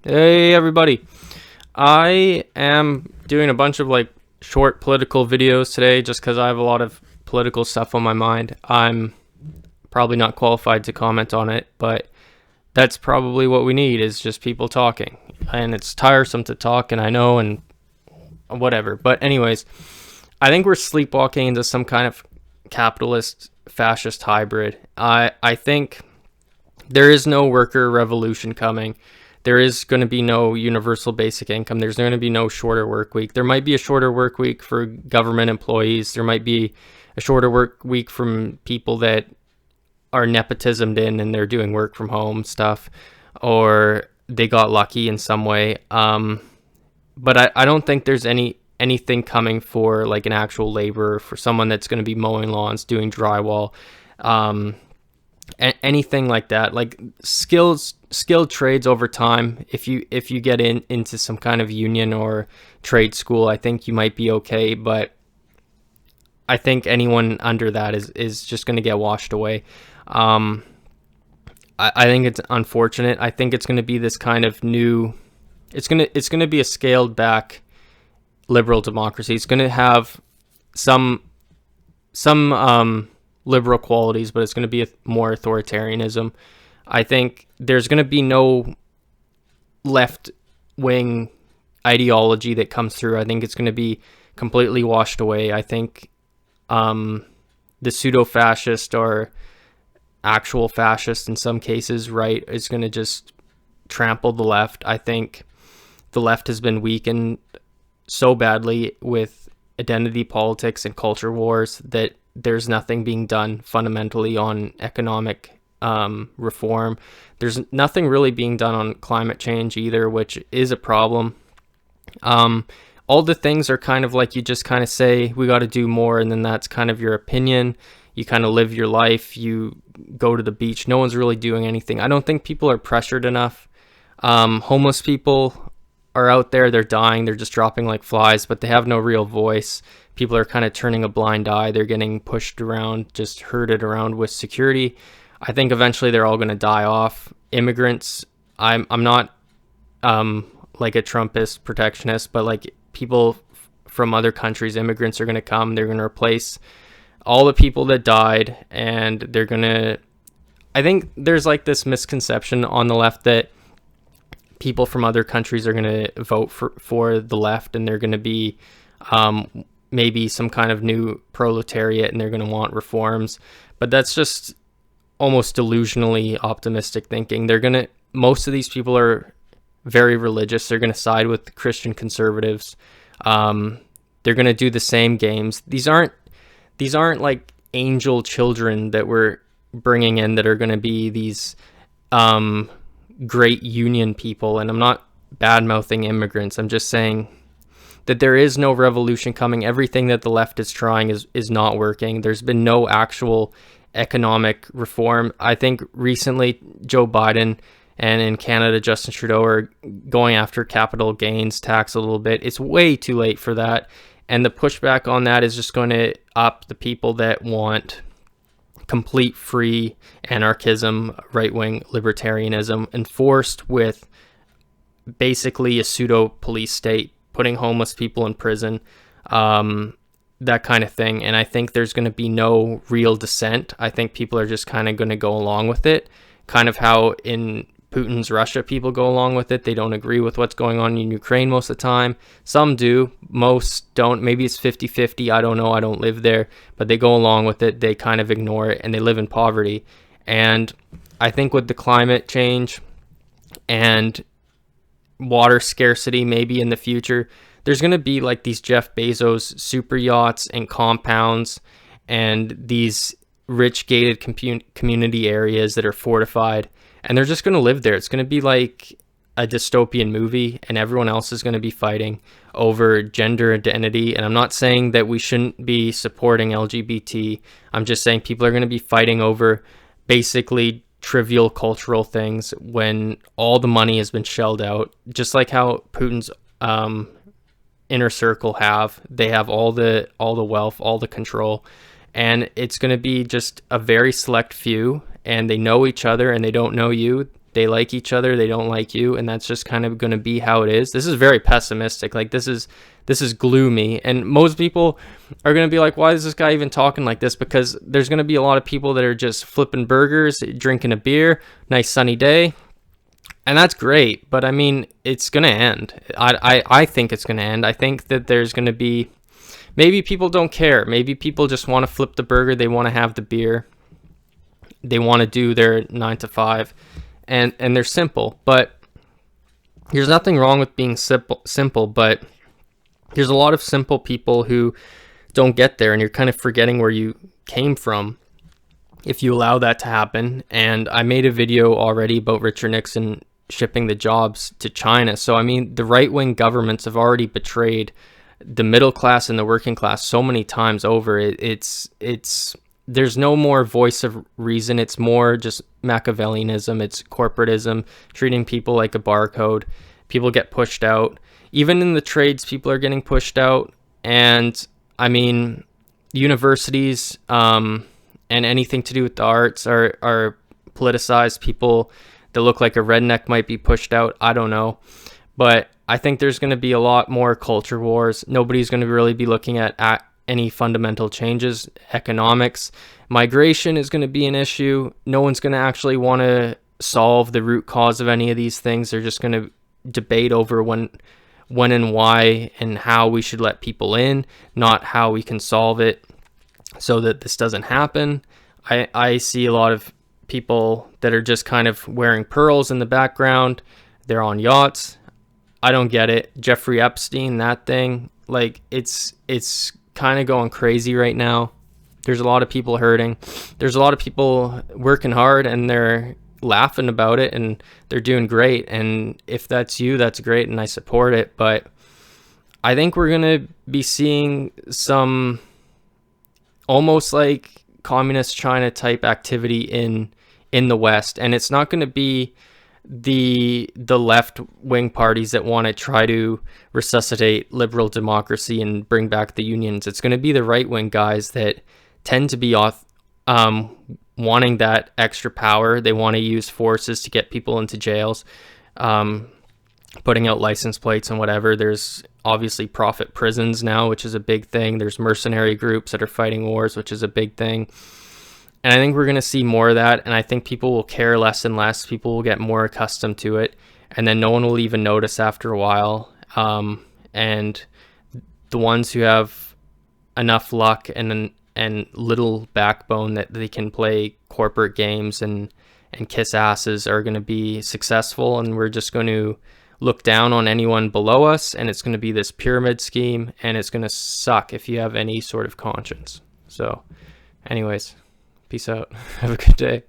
Hey everybody. I am doing a bunch of short political videos today just because I have a lot of political stuff on my mind. I'm probably not qualified to comment on it, but that's probably what we need is just people talking. And it's tiresome to talk, and I know, and whatever. But anyways, I think we're sleepwalking into some kind of capitalist fascist hybrid. I think there is no worker revolution coming. There is going to be no universal basic income. There's going to be no shorter work week. There might be a shorter work week for government employees. There might be a shorter work week from people that are nepotismed in and they're doing work from home stuff, or they got lucky in some way. But I don't think there's anything coming for like an actual laborer, for someone that's going to be mowing lawns, doing drywall, anything like that. Like skilled trades over time. If you get into some kind of union or trade school, I think you might be okay. But I think anyone under that is just going to get washed away. I think it's unfortunate. I think it's going to be this kind of new. It's gonna be a scaled back liberal democracy. It's going to have some liberal qualities, but it's going to be more authoritarianism. I think there's going to be no left wing ideology that comes through. I think it's going to be completely washed away. I think the pseudo fascist or actual fascist in some cases, right, is going to just trample the left. I think the left has been weakened so badly with identity politics and culture wars that there's nothing being done fundamentally on economic reform. There's nothing really being done on climate change either, which is a problem. All the things are kind of like you just kind of say, we got to do more, and then that's kind of your opinion. You kind of live your life. You go to the beach. No one's really doing anything. I don't think people are pressured enough. Homeless people are out there. They're dying. They're just dropping like flies, but they have no real voice. People are kind of turning a blind eye. They're getting pushed around, just herded around with security. I think eventually they're all going to die off. Immigrants, I'm not like a Trumpist protectionist, but like people from other countries, immigrants are going to come. They're going to replace all the people that died, and they're going to... I think there's like this misconception on the left that people from other countries are going to vote for the left, and they're going to be maybe some kind of new proletariat, and they're going to want reforms. But that's just almost delusionally optimistic thinking. Most of these people are very religious. They're going to side with Christian conservatives. They're going to do the same games. These aren't like angel children that we're bringing in that are going to be these great union people. And I'm not bad-mouthing immigrants. I'm just saying that there is no revolution coming. Everything that the left is trying is not working. There's been no actual economic reform. I think recently Joe Biden and in Canada Justin Trudeau are going after capital gains tax a little bit. It's way too late for that. And the pushback on that is just going to up the people that want complete free anarchism, right-wing libertarianism, enforced with basically a pseudo police state, putting homeless people in prison, that kind of thing. And I think there's going to be no real dissent. I think people are just kind of going to go along with it, kind of how in Putin's Russia people go along with it. They don't agree with what's going on in Ukraine most of the time. Some do, most don't. Maybe it's 50-50. I don't know. I don't live there, but they go along with it. They kind of ignore it, and they live in poverty. And I think with the climate change and water scarcity maybe in the future, there's going to be like these Jeff Bezos super yachts and compounds and these rich gated community areas that are fortified, and they're just going to live there. It's going to be like a dystopian movie, and everyone else is going to be fighting over gender identity. And I'm not saying that we shouldn't be supporting LGBT. I'm just saying people are going to be fighting over basically trivial cultural things when all the money has been shelled out, just like how Putin's inner circle they have all the wealth, all the control, and it's going to be just a very select few, and they know each other and they don't know you. they like each other, they don't like you, and that's just kind of going to be how it is. This is very pessimistic. Like, this is gloomy, and most people are going to be like, why is this guy even talking like this? Because there's going to be a lot of people that are just flipping burgers, drinking a beer, nice sunny day, and that's great. But I mean, it's going to end. I think it's going to end. I think that there's going to be, maybe people don't care. Maybe people just want to flip the burger. They want to have the beer. They want to do their 9 to 5, and they're simple. But there's nothing wrong with being simple, but there's a lot of simple people who don't get there, and you're kind of forgetting where you came from if you allow that to happen. And I made a video already about Richard Nixon shipping the jobs to China. So, I mean, the right-wing governments have already betrayed the middle class and the working class so many times over. It's there's no more voice of reason. It's more just Machiavellianism. It's corporatism, treating people like a barcode. People get pushed out. Even in the trades, people are getting pushed out. And I mean, universities and anything to do with the arts are politicized. People that look like a redneck might be pushed out. I don't know. But I think there's going to be a lot more culture wars. Nobody's going to really be looking at any fundamental changes. Economics, migration is going to be an issue. No one's going to actually want to solve the root cause of any of these things. They're just going to debate over when and why and how we should let people in, not how we can solve it so that this doesn't happen. I see a lot of people that are just kind of wearing pearls in the background. They're on yachts. I don't get it. Jeffrey Epstein, that thing, like, it's kind of going crazy right now. There's a lot of people hurting. There's a lot of people working hard, and they're laughing about it, and they're doing great. And if that's you, that's great, and I support it. But I think we're going to be seeing some almost like communist China type activity in the West. And it's not going to be the left wing parties that want to try to resuscitate liberal democracy and bring back the unions. It's going to be the right wing guys that tend to be wanting that extra power. They want to use forces to get people into jails, putting out license plates and whatever. There's obviously profit prisons now, which is a big thing. There's mercenary groups that are fighting wars, which is a big thing. And I think we're going to see more of that. And I think people will care less and less. People will get more accustomed to it. And then no one will even notice after a while. And the ones who have enough luck and little backbone that they can play corporate games and kiss asses are going to be successful. And we're just going to look down on anyone below us. And it's going to be this pyramid scheme. And it's going to suck if you have any sort of conscience. So anyways, peace out. Have a good day.